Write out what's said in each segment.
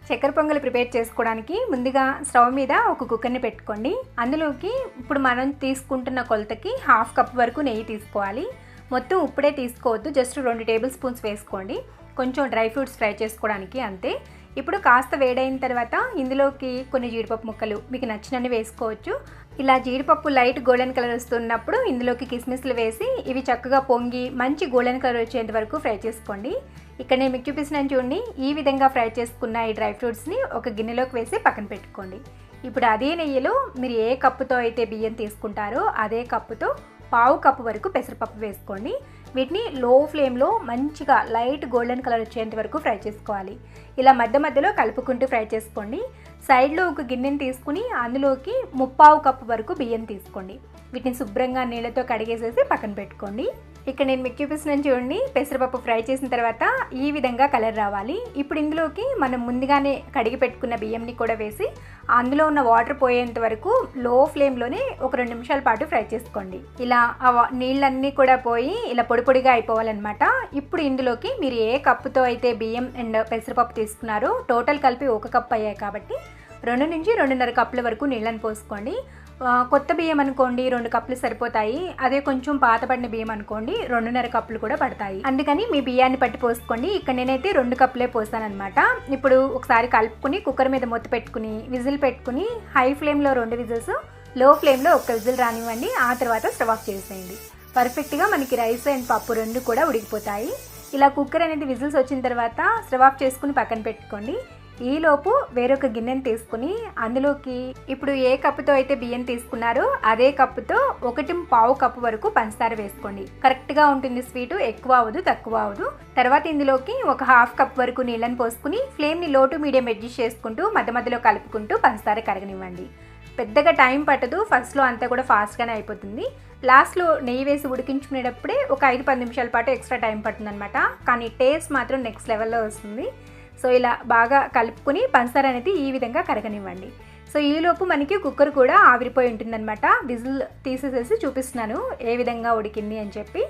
చక్కెర పొంగల్ ప్రిపేర్ చేసుకోవడానికి ముందుగా స్టవ్ మీద ఒక కుక్కర్ని పెట్టుకోండి. అందులోకి ఇప్పుడు మనం తీసుకుంటున్న కొలతకి 1/2 కప్ వరకు నెయ్యి తీసుకోవాలి. మొత్తం ఇప్పుడే తీసుకోవద్దు, జస్ట్ 2 టేబుల్ స్పూన్స్ వేసుకోండి, కొంచెం డ్రై ఫ్రూట్స్ ఫ్రై చేసుకోవడానికి అంతే. ఇప్పుడు కాస్త వేడైన తర్వాత ఇందులోకి కొన్ని జీడిపప్పు ముక్కలు మీకు నచ్చినన్ని వేసుకోవచ్చు. ఇలా జీడిపప్పు లైట్ గోల్డెన్ కలర్ వస్తున్నప్పుడు ఇందులోకి కిస్మిస్లు వేసి ఇవి చక్కగా పొంగి మంచి గోల్డెన్ కలర్ వచ్చేంత వరకు ఫ్రై చేసుకోండి. ఇక్కడ నేను మీకు చూపిస్తున్నాను చూడండి, ఈ విధంగా ఫ్రై చేసుకున్న ఈ డ్రై ఫ్రూట్స్ని ఒక గిన్నెలోకి వేసి పక్కన పెట్టుకోండి. ఇప్పుడు అదే నెయ్యిలో మీరు ఏ కప్పుతో అయితే బియ్యం తీసుకుంటారో అదే కప్పుతో 1/2 కప్పు వరకు పెసరపప్పు వేసుకోండి. వీటిని లో ఫ్లేమ్లో మంచిగా లైట్ గోల్డెన్ కలర్ వచ్చేంత వరకు ఫ్రై చేసుకోవాలి. ఇలా మధ్య మధ్యలో కలుపుకుంటూ ఫ్రై చేసుకోండి. సైడ్లో ఒక గిన్నెని తీసుకుని అందులోకి 3/4 కప్పు వరకు బియ్యం తీసుకోండి. వీటిని శుభ్రంగా నీళ్ళతో కడిగేసేసి పక్కన పెట్టుకోండి. ఇక్కడ నేను మీకు చూపిస్తున్నాను చూడండి, పెసరపప్పు ఫ్రై చేసిన తర్వాత ఈ విధంగా కలర్ రావాలి. ఇప్పుడు ఇందులోకి మనం ముందుగానే కడిగి పెట్టుకున్న బియ్యంని కూడా వేసి అందులో ఉన్న వాటర్ పోయేంత వరకు లో ఫ్లేమ్లోనే ఒక 2 నిమిషాల పాటు ఫ్రై చేసుకోండి. ఇలా నీళ్ళన్నీ కూడా పోయి ఇలా పొడి పొడిగా అయిపోవాలన్నమాట. ఇప్పుడు ఇందులోకి మీరు ఏ కప్పుతో అయితే బియ్యం అండ్ పెసరపప్పు తీసుకున్నారో టోటల్ కలిపి 1 కప్ అయ్యాయి కాబట్టి 2 నుంచి 2.5 కప్పుల వరకు నీళ్ళని పోసుకోండి. కొత్త బియ్యం అనుకోండి 2 కప్పులు సరిపోతాయి, అదే కొంచెం పాతపడిన బియ్యం అనుకోండి 2.5 కప్పులు కూడా పడతాయి. అందుకని మీ బియ్యాన్ని పట్టి పోసుకోండి. ఇక్కడ నేనైతే 2 కప్పులే పోసానమాట. ఇప్పుడు ఒకసారి కలుపుకుని కుక్కర్ మీద మూత పెట్టుకుని విజిల్ పెట్టుకుని హై ఫ్లేమ్లో 2 విజిల్స్, లో ఫ్లేమ్లో 1 విజిల్ రానివ్వండి. ఆ తర్వాత స్టవ్ ఆఫ్ చేసేయండి. పర్ఫెక్ట్గా మనకి రైస్ అండ్ పప్పు 2 కూడా ఉడికిపోతాయి. ఇలా కుక్కర్ అనేది విజిల్స్ వచ్చిన తర్వాత స్టవ్ ఆఫ్ చేసుకుని పక్కన పెట్టుకోండి. ఈలోపు వేరొక గిన్నెని తీసుకుని అందులోకి ఇప్పుడు ఏ కప్పుతో అయితే బియ్యం తీసుకున్నారో అదే కప్పుతో 1/4 కప్పు వరకు పంచదార వేసుకోండి. కరెక్ట్గా ఉంటుంది స్వీటు, ఎక్కువ అవ్వదు తక్కువ అవ్వదు. తర్వాత ఇందులోకి ఒక 1/2 కప్ వరకు నీళ్ళని పోసుకుని ఫ్లేమ్ని లో టు మీడియం అడ్జస్ట్ చేసుకుంటూ మధ్య మధ్యలో కలుపుకుంటూ పంచదార కరగనివ్వండి. పెద్దగా టైం పట్టదు, ఫస్ట్లో అంతా కూడా ఫాస్ట్గానే అయిపోతుంది. లాస్ట్లో నెయ్యి వేసి ఉడికించుకునేటప్పుడే ఒక 5-10 నిమిషాల పాటు ఎక్స్ట్రా టైం పడుతుంది అనమాట. కానీ టేస్ట్ మాత్రం నెక్స్ట్ లెవెల్లో వస్తుంది. సో ఇలా బాగా కలుపుకుని పంచదార అనేది ఈ విధంగా కరగనివ్వండి. సో ఈలోపు మనకి కుక్కర్ కూడా ఆవిరిపోయి ఉంటుందన్నమాట. విజిల్ తీసేసేసి చూపిస్తున్నాను ఏ విధంగా ఉడికింది అని చెప్పి.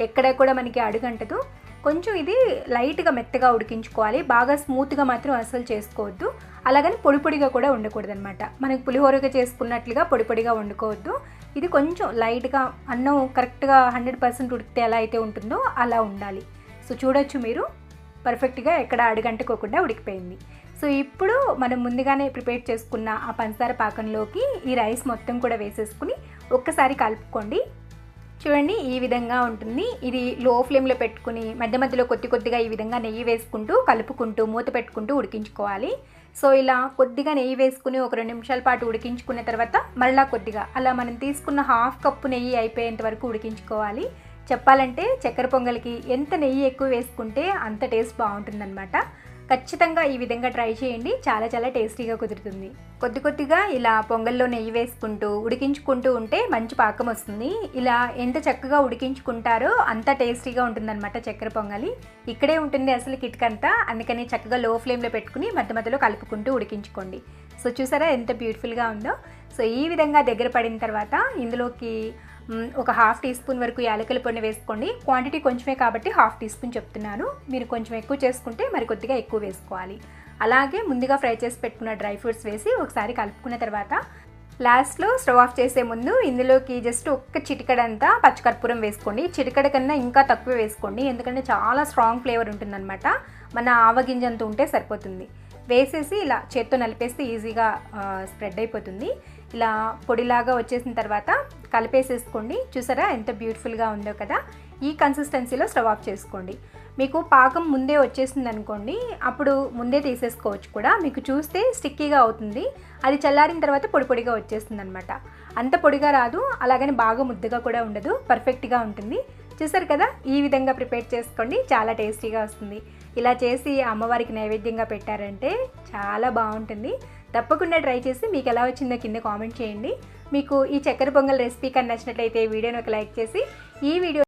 ఎక్కడ కూడా మనకి అడుగంటదు. కొంచెం ఇది లైట్గా మెత్తగా ఉడికించుకోవాలి, బాగా స్మూత్గా మాత్రం అస్సలు చేసుకోవద్దు. అలాగని పొడి పొడిగా కూడా ఉండకూడదు అనమాట. మనకి పులిహోరగా చేసుకున్నట్లుగా పొడి పొడిగా వండుకోవద్దు. ఇది కొంచెం లైట్గా అన్నం కరెక్ట్గా 100% ఉడికితే ఎలా అయితే ఉంటుందో అలా ఉండాలి. సో చూడొచ్చు మీరు, పర్ఫెక్ట్గా ఎక్కడ అడుగంటుకోకుండా ఉడికిపోయింది. సో ఇప్పుడు మనం ముందుగానే ప్రిపేర్ చేసుకున్న ఆ పంచదార పాకంలోకి ఈ రైస్ మొత్తం కూడా వేసేసుకుని ఒక్కసారి కలుపుకోండి. చూడండి ఈ విధంగా ఉంటుంది. ఇది లో ఫ్లేమ్లో పెట్టుకుని మధ్య మధ్యలో కొద్దిగా ఈ విధంగా నెయ్యి వేసుకుంటూ కలుపుకుంటూ మూత పెట్టుకుంటూ ఉడికించుకోవాలి. సో ఇలా కొద్దిగా నెయ్యి వేసుకుని ఒక 2 నిమిషాల పాటు ఉడికించుకున్న తర్వాత మళ్ళీ కొద్దిగా అలా మనం తీసుకున్న 1/2 కప్పు నెయ్యి అయిపోయేంత వరకు ఉడికించుకోవాలి. చెప్పాలంటే చక్కెర పొంగల్కి ఎంత నెయ్యి ఎక్కువ వేసుకుంటే అంత టేస్ట్ బాగుంటుందన్నమాట. ఖచ్చితంగా ఈ విధంగా ట్రై చేయండి, చాలా చాలా టేస్టీగా కుదురుతుంది. కొద్దిగా ఇలా పొంగల్లో నెయ్యి వేసుకుంటూ ఉడికించుకుంటూ ఉంటే మంచి పాకం వస్తుంది. ఇలా ఎంత చక్కగా ఉడికించుకుంటారో అంత టేస్టీగా ఉంటుందన్నమాట చక్కెర పొంగలి. ఇక్కడే ఉంటుంది అసలు కిట్కంతా. అందుకని చక్కగా లో ఫ్లేమ్లో పెట్టుకుని మధ్య మధ్యలో కలుపుకుంటూ ఉడికించుకోండి. సో చూసారా ఎంత బ్యూటిఫుల్గా ఉందో. సో ఈ విధంగా దగ్గర పడిన తర్వాత ఇందులోకి ఒక 1/2 టీ స్పూన్ వరకు యాలకుల పొడిని వేసుకోండి. క్వాంటిటీ కొంచెమే కాబట్టి 1/2 టీ స్పూన్ చెప్తున్నాను. మీరు కొంచెం ఎక్కువ చేసుకుంటే మరి కొద్దిగా ఎక్కువ వేసుకోవాలి. అలాగే ముందుగా ఫ్రై చేసి పెట్టుకున్న డ్రై ఫ్రూట్స్ వేసి ఒకసారి కలుపుకున్న తర్వాత లాస్ట్లో స్టవ్ ఆఫ్ చేసే ముందు ఇందులోకి జస్ట్ ఒక్క చిటికడంతా పచ్చికర్పూరం వేసుకోండి. చిటికడ కన్నా ఇంకా తక్కువ వేసుకోండి, ఎందుకంటే చాలా స్ట్రాంగ్ ఫ్లేవర్ ఉంటుందన్నమాట. మన ఆవగింజంత ఉంటే సరిపోతుంది. వేసేసి ఇలా చేత్తో నలిపేస్తే ఈజీగా స్ప్రెడ్ అయిపోతుంది. ఇలా పొడిలాగా వచ్చేసిన తర్వాత కలిపేసేసుకోండి. చూసారా ఎంత బ్యూటిఫుల్గా ఉందో కదా. ఈ కన్సిస్టెన్సీలో స్టవ్ ఆఫ్ చేసుకోండి. మీకు పాకం ముందే వచ్చేసింది అనుకోండి, అప్పుడు ముందే తీసేసుకోవచ్చు కూడా. మీకు చూస్తే స్టిక్కీగా అవుతుంది, అది చల్లారిన తర్వాత పొడి పొడిగా వచ్చేస్తుంది అనమాట. అంత పొడిగా రాదు, అలాగని బాగా ముద్దగా కూడా ఉండదు, పర్ఫెక్ట్గా ఉంటుంది. చూసారు కదా, ఈ విధంగా ప్రిపేర్ చేసుకోండి, చాలా టేస్టీగా వస్తుంది. ఇలా చేసి అమ్మవారికి నైవేద్యంగా పెట్టారంటే చాలా బాగుంటుంది. తప్పకుండా ట్రై చేసి మీకు ఎలా వచ్చిందో కింద కామెంట్ చేయండి. మీకు ఈ చక్కెర పొంగల్ రెసిపీ కానీ నచ్చినట్లయితే వీడియోని ఒక లైక్ చేసి ఈ వీడియో